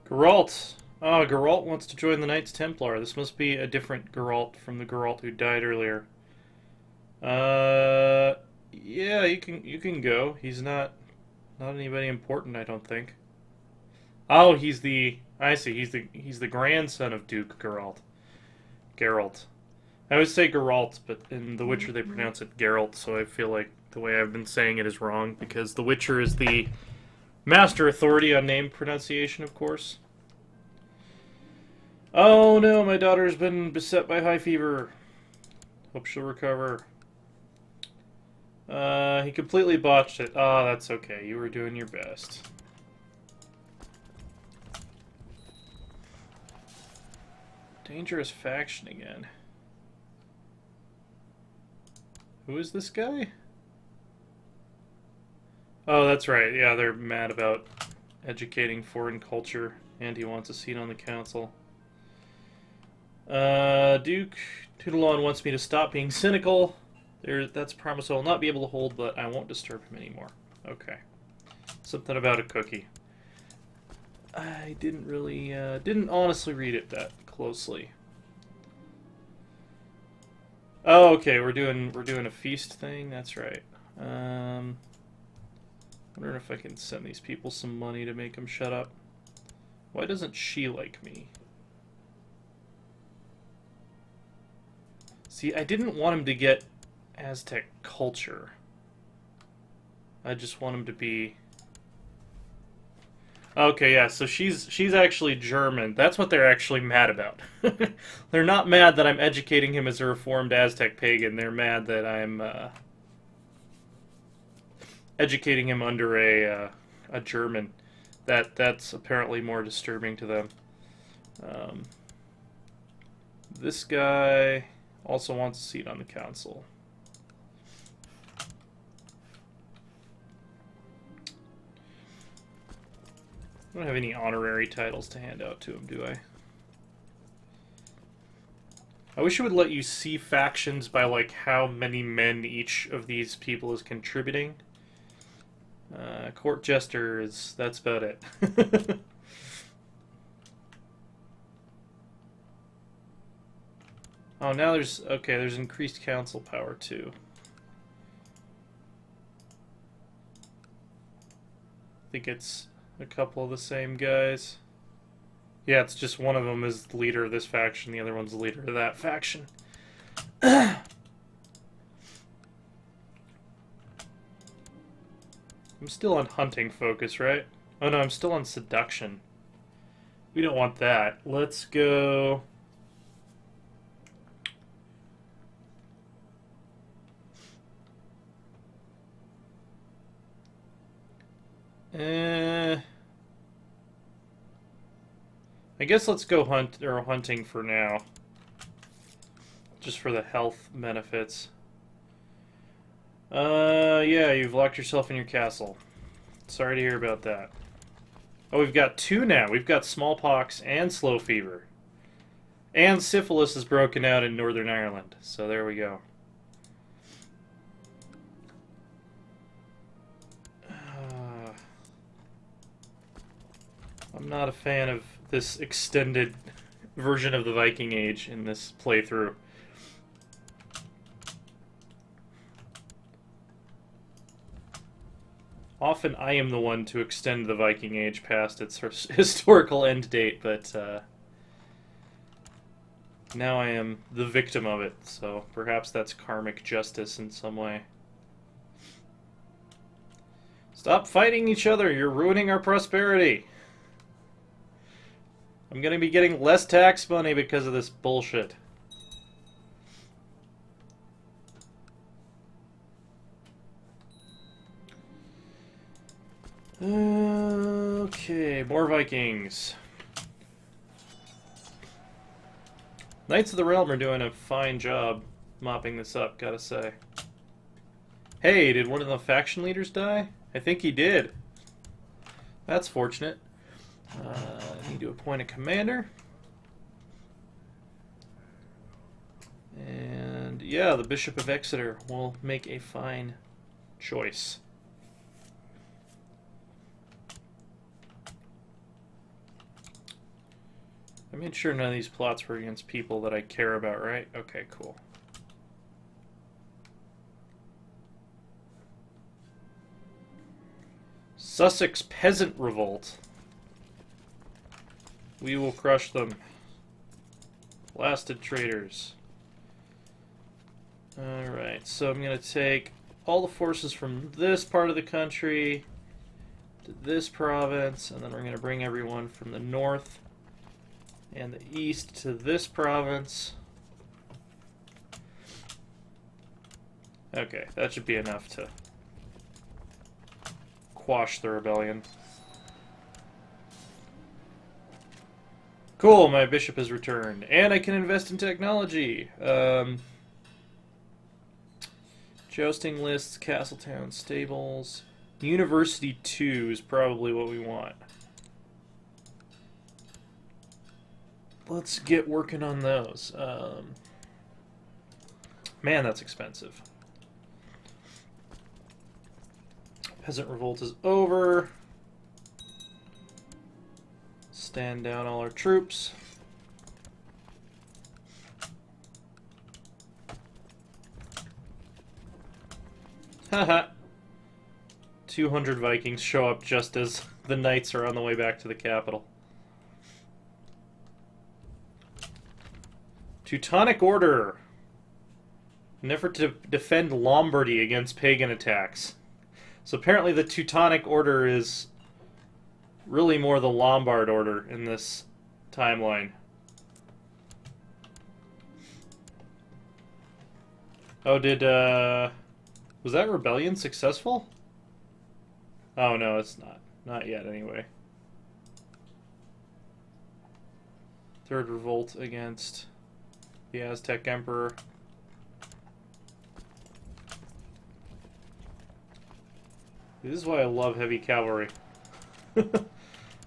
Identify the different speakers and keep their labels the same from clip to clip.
Speaker 1: Geralt! Oh, Geralt wants to join the Knights Templar. This must be a different Geralt from the Geralt who died earlier. Yeah, you can go. He's not anybody important, I don't think. Oh, I see. He's the grandson of Duke Geralt. Geralt. I always say Geralt, but in The Witcher they pronounce it Geralt, so I feel like the way I've been saying it is wrong because The Witcher is the master authority on name pronunciation, of course. Oh no, my daughter's been beset by high fever. Hope she'll recover. He completely botched it. Oh, that's okay. You were doing your best. Dangerous faction again. Who is this guy? Oh, that's right. Yeah, they're mad about educating foreign culture, and he wants a seat on the council. Duke Toodalon wants me to stop being cynical. That's a promise I will not be able to hold, but I won't disturb him anymore. Okay. Something about a cookie. I didn't honestly read it that closely. Oh, okay, we're doing a feast thing. That's right. Wondering if I can send these people some money to make them shut up. Why doesn't she like me? See, I didn't want him to get Aztec culture. I just want him to be... Okay, yeah, so she's actually German. That's what they're actually mad about. They're not mad that I'm educating him as a reformed Aztec pagan. They're mad that I'm educating him under a German. That's apparently more disturbing to them. This guy also wants a seat on the council. I don't have any honorary titles to hand out to him, do I? I wish it would let you see factions by, like, how many men each of these people is contributing. Court Jester that's about it. Oh, now there's increased council power, too. I think it's a couple of the same guys. Yeah, it's just one of them is the leader of this faction, the other one's the leader of that faction. I'm still on hunting focus, right? Oh no, I'm still on seduction. We don't want that. Let's go... I guess let's go hunting for now. Just for the health benefits. Yeah, you've locked yourself in your castle. Sorry to hear about that. Oh, we've got two now. We've got smallpox and slow fever. And syphilis is broken out in Northern Ireland. So there we go. I'm not a fan of this extended version of the Viking Age in this playthrough. Often I am the one to extend the Viking Age past its historical end date, but now I am the victim of it, so perhaps that's karmic justice in some way. Stop fighting each other, you're ruining our prosperity! I'm gonna be getting less tax money because of this bullshit. Okay, more Vikings. Knights of the Realm are doing a fine job mopping this up, gotta say. Hey, did one of the faction leaders die? I think he did. That's fortunate. I need to appoint a commander. And yeah, the Bishop of Exeter will make a fine choice. I made sure none of these plots were against people that I care about, right? Okay, cool. Sussex Peasant Revolt. We will crush them. Blasted traitors. Alright, so I'm going to take all the forces from this part of the country to this province, and then we're going to bring everyone from the north and the east to this province. Okay, that should be enough to quash the rebellion. Cool, my bishop has returned. And I can invest in technology. Jousting lists, castle towns, stables. University 2 is probably what we want. Let's get working on those. Man, that's expensive. Peasant revolt is over. Stand down all our troops. Haha. 200 Vikings show up just as the knights are on the way back to the capital. Teutonic Order. An effort to defend Lombardy against pagan attacks. So apparently the Teutonic Order is really more the Lombard Order in this timeline. Oh, was that rebellion successful? Oh, no, it's not. Not yet, anyway. Third revolt against the Aztec Emperor. This is why I love heavy cavalry.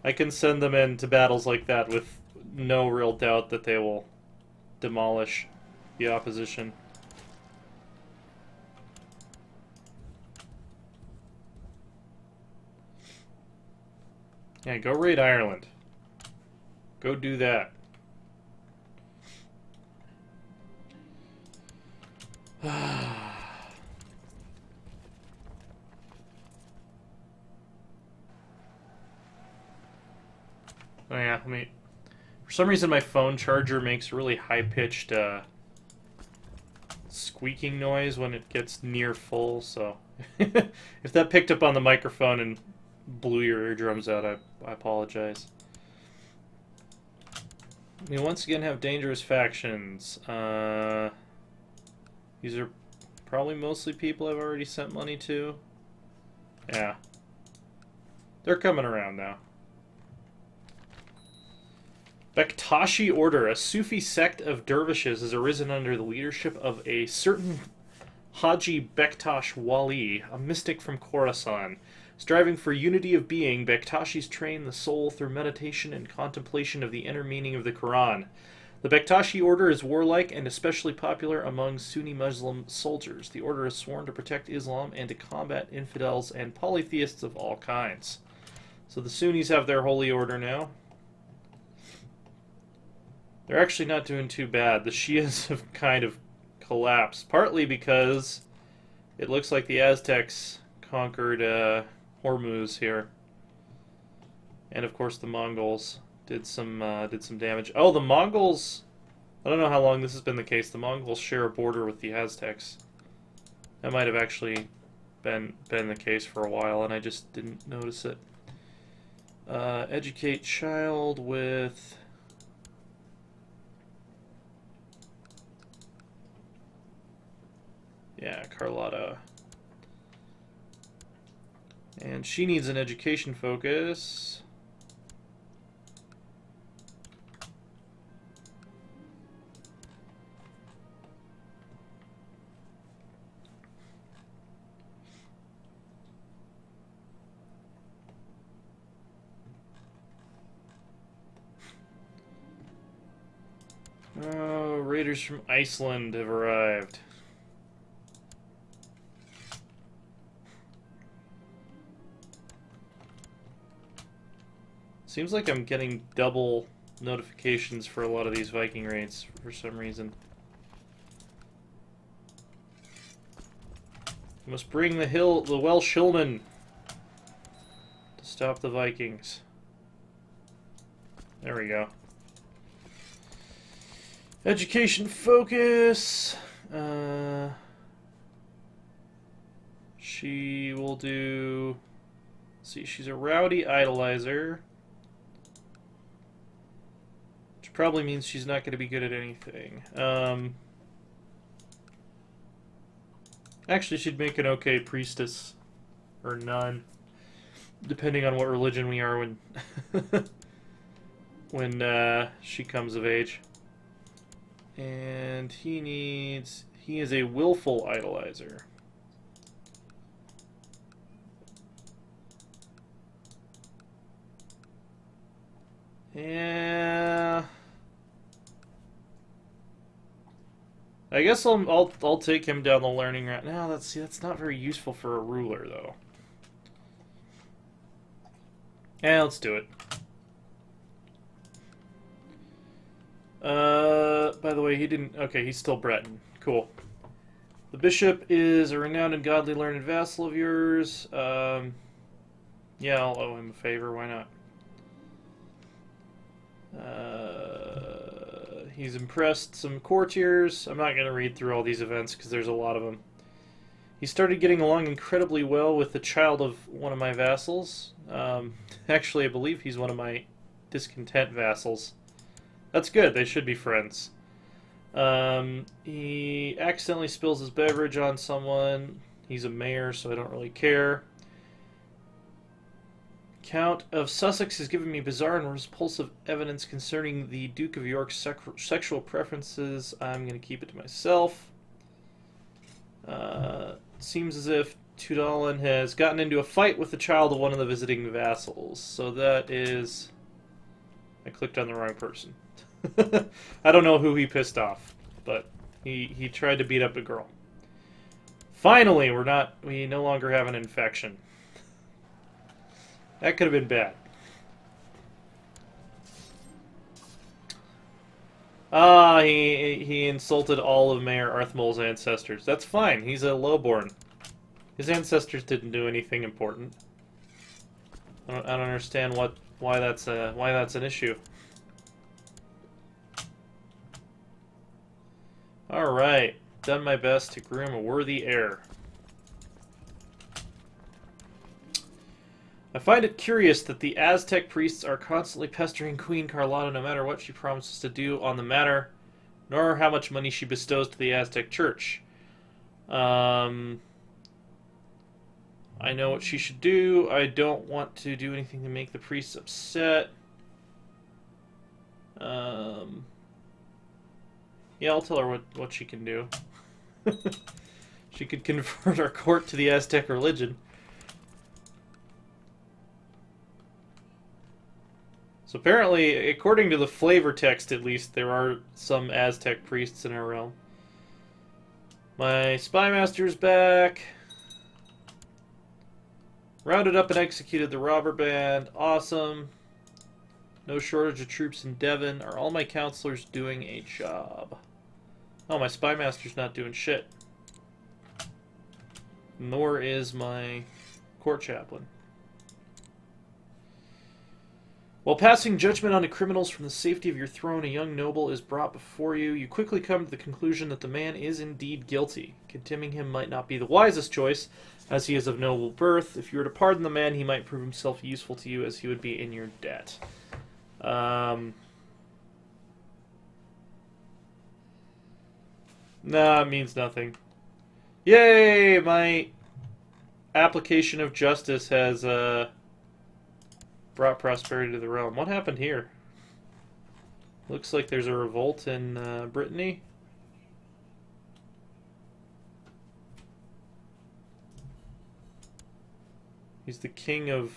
Speaker 1: I can send them into battles like that with no real doubt that they will demolish the opposition. Yeah, go raid Ireland. Go do that. Oh yeah, let me... For some reason my phone charger makes really high-pitched squeaking noise when it gets near full, so... if that picked up on the microphone and blew your eardrums out, I apologize. We once again have dangerous factions. These are probably mostly people I've already sent money to. Yeah. They're coming around now. Bektashi Order, a Sufi sect of dervishes, has arisen under the leadership of a certain Haji Bektash Wali, a mystic from Khorasan. Striving for unity of being, Bektashis train the soul through meditation and contemplation of the inner meaning of the Quran. The Bektashi Order is warlike and especially popular among Sunni Muslim soldiers. The order is sworn to protect Islam and to combat infidels and polytheists of all kinds. So the Sunnis have their holy order now. They're actually not doing too bad. The Shias have kind of collapsed, partly because it looks like the Aztecs conquered Hormuz here, and of course the Mongols did some damage. Oh, the Mongols! I don't know how long this has been the case. The Mongols share a border with the Aztecs. That might have actually been the case for a while, and I just didn't notice it. Educate child with... Yeah, Carlotta. And she needs an education focus. Oh, raiders from Iceland have arrived. Seems like I'm getting double notifications for a lot of these Viking raids for some reason. We must bring the Welsh hillmen to stop the Vikings. There we go. Education focus. She will do... Let's see, she's a rowdy idolizer. Which probably means she's not going to be good at anything. Actually, she'd make an okay priestess. Or nun. Depending on what religion we are when... when she comes of age. And he is a willful idolizer. Yeah. I guess I'll take him down the learning route. No, that's not very useful for a ruler though. Yeah, let's do it. By the way, he didn't... Okay, he's still Breton. Cool. The bishop is a renowned and godly learned vassal of yours. Yeah, I'll owe him a favor. Why not? He's impressed some courtiers. I'm not going to read through all these events because there's a lot of them. He started getting along incredibly well with the child of one of my vassals. Actually, I believe he's one of my discontent vassals. That's good. They should be friends. He accidentally spills his beverage on someone. He's a mayor, so I don't really care. Count of Sussex has given me bizarre and repulsive evidence concerning the Duke of York's sexual preferences. I'm going to keep it to myself. Seems as if Tudolin has gotten into a fight with the child of one of the visiting vassals. So that is... I clicked on the wrong person. I don't know who he pissed off, but he tried to beat up a girl. Finally, we no longer have an infection. That could have been bad. Ah, he insulted all of Mayor Arthmol's ancestors. That's fine. He's a lowborn. His ancestors didn't do anything important. I don't understand why that's an issue. All right, done my best to groom a worthy heir. I find it curious that the Aztec priests are constantly pestering Queen Carlotta no matter what she promises to do on the matter, nor how much money she bestows to the Aztec church. I know what she should do. I don't want to do anything to make the priests upset. Yeah, I'll tell her what she can do. She could convert our court to the Aztec religion. So apparently, according to the flavor text at least, there are some Aztec priests in our realm. My spy master's back. Rounded up and executed the robber band. Awesome. No shortage of troops in Devon. Are all my counselors doing a job? Oh, my spy master's not doing shit. Nor is my court chaplain. While passing judgment on the criminals from the safety of your throne, a young noble is brought before you. You quickly come to the conclusion that the man is indeed guilty. Condemning him might not be the wisest choice, as he is of noble birth. If you were to pardon the man, he might prove himself useful to you, as he would be in your debt. Nah, it means nothing. Yay! My application of justice has, brought prosperity to the realm. What happened here? Looks like there's a revolt in Brittany. He's the king of...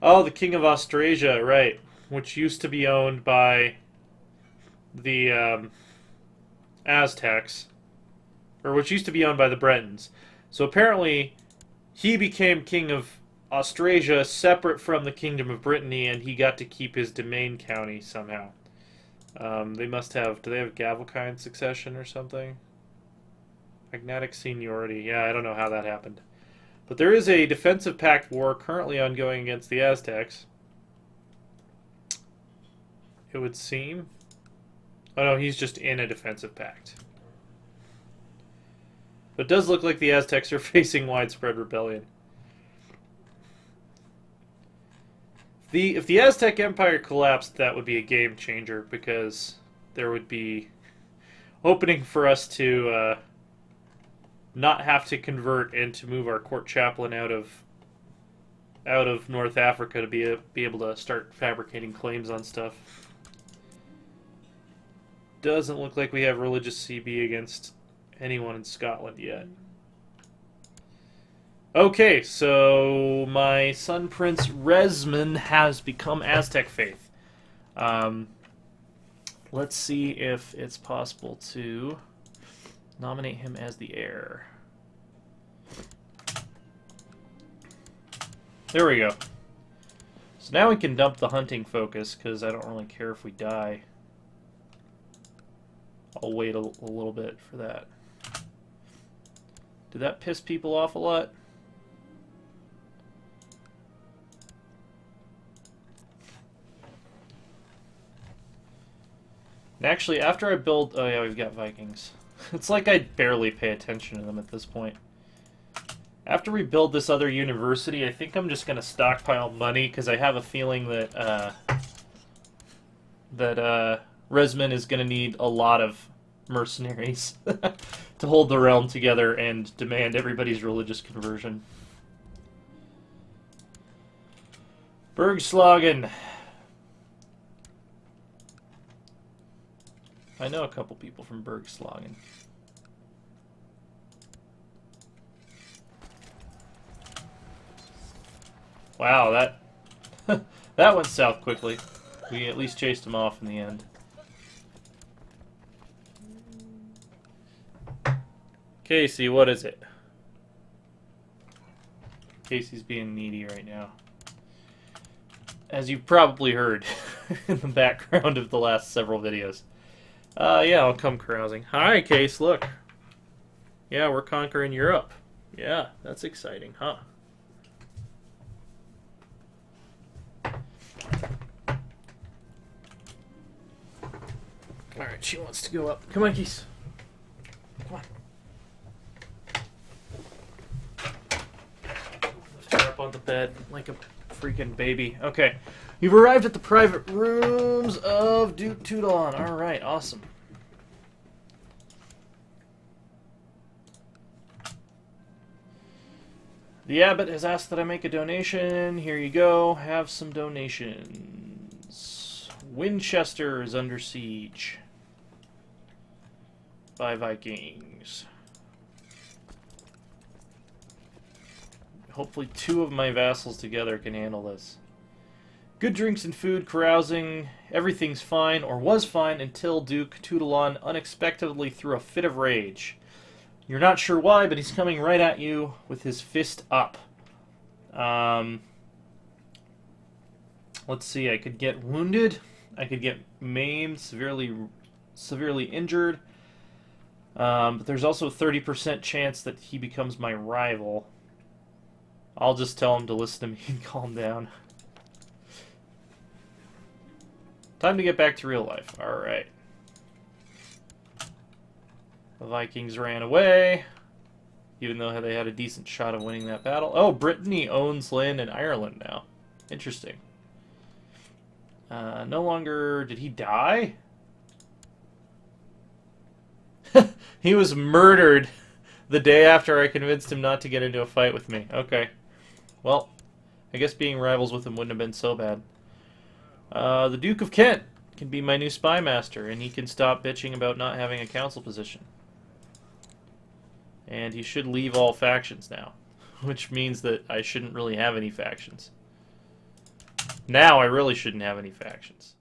Speaker 1: Oh, the king of Austrasia, right. Which used to be owned by the Aztecs. Or which used to be owned by the Britons. So apparently, he became king of Austrasia separate from the Kingdom of Brittany, and he got to keep his domain county somehow. They must have... Do they have Gavelkind succession or something? Magnatic seniority. Yeah, I don't know how that happened. But there is a defensive pact war currently ongoing against the Aztecs. It would seem. Oh no, he's just in a defensive pact. But it does look like the Aztecs are facing widespread rebellion. If the Aztec Empire collapsed, that would be a game changer, because there would be opening for us to not have to convert and to move our court chaplain out of North Africa to be able to start fabricating claims on stuff. Doesn't look like we have religious CB against anyone in Scotland yet. Okay, so my son Prince Resman has become Aztec faith. Let's see if it's possible to nominate him as the heir. There we go. So now we can dump the hunting focus, because I don't really care if we die. I'll wait a little bit for that. Did that piss people off a lot? And actually, after I build... Oh yeah, we've got Vikings. It's like I barely pay attention to them at this point. After we build this other university, I think I'm just going to stockpile money, because I have a feeling that Resman is going to need a lot of mercenaries to hold the realm together and demand everybody's religious conversion. Bergslagen. I know a couple people from Bergslagen. Wow, that that went south quickly. We at least chased him off in the end. Casey, what is it? Casey's being needy right now. As you've probably heard in the background of the last several videos. Yeah, I'll come carousing. Hi, Case, look. Yeah, we're conquering Europe. Yeah, that's exciting, huh? Alright, she wants to go up. Come on, Keys. Come on. Lift her up on the bed like a freaking baby. Okay. You've arrived at the private rooms of Duke Tudalon. Alright, awesome. The abbot has asked that I make a donation. Here you go. Have some donations. Winchester is under siege by Vikings. Hopefully 2 of my vassals together can handle this. Good drinks and food, carousing, everything's fine, or was fine, until Duke Tudalon unexpectedly threw a fit of rage. You're not sure why, but he's coming right at you with his fist up. Let's see, I could get wounded, I could get maimed, severely injured, but there's also a 30% chance that he becomes my rival. I'll just tell him to listen to me and calm down. Time to get back to real life. Alright. The Vikings ran away, even though they had a decent shot of winning that battle. Oh, Brittany owns land in Ireland now. Interesting. No longer... Did he die? He was murdered the day after I convinced him not to get into a fight with me. Okay. Well, I guess being rivals with him wouldn't have been so bad. The Duke of Kent can be my new spy master, and he can stop bitching about not having a council position. And he should leave all factions now, which means that I shouldn't really have any factions. Now I really shouldn't have any factions.